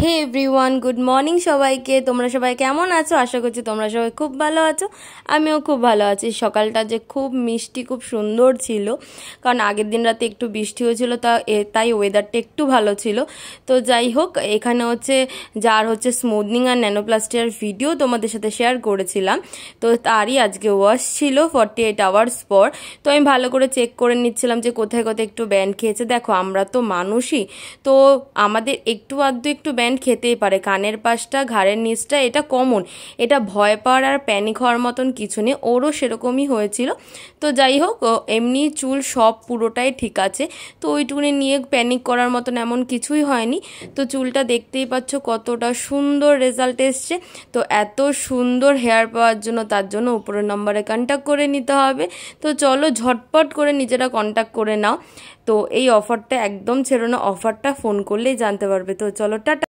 হে everyone, good morning সবাইকে। তোমরা সবাই কেমন আছো? আশা করছি তোমরা সবাই খুব ভালো আছো। আমিও খুব ভালো আছি। সকালটা যে খুব মিষ্টি, খুব সুন্দর ছিল, কারণ আগের দিন রাতে একটু বৃষ্টি হয়েছিল, তাই ওয়েদারটা একটু ভালো ছিল। তো যাই হোক, এখানে যার স্মুথনিং আর ন্যানোপ্লাস্টিয়ার ভিডিও তোমাদের সাথে শেয়ার করেছিলাম, তো তারই আজকে ওয়াশ ছিল 48 আওয়ার্স পর। তো আমি ভালো করে চেক করে নিচ্ছিলাম যে কোথায় কোথায় একটু ব্যান্ড খেয়েছে। দেখো, আমরা তো মানুষই, তো আমাদের একটু আধটু একটু ব্যান্ড খেতেই পারে। কানের পাশটা, ঘাড়ের নিচটা, এটা কমন। এটা ভয় পাওয়ার আর প্যানিক হওয়ার মতন কিছু নেই। ওরও সেরকমই হয়েছিল। তো যাই হোক, এমনি চুল সব পুরোটাই ঠিক আছে। তো ওইটুকুনি নিয়ে প্যানিক করার মতন এমন কিছুই হয়নি। তো চুলটা দেখতেই পাচ্ছ কতটা সুন্দর রেজাল্ট এসছে। তো এত সুন্দর হেয়ার পাওয়ার জন্য, তার জন্য উপরের নম্বরে কন্ট্যাক্ট করে নিতে হবে। তো চলো ঝটপট করে নিজেরা কন্ট্যাক্ট করে নাও। তো এই অফারটা একদম ছেড়ো না, অফারটা ফোন করলেই জানতে পারবে। তো চলো।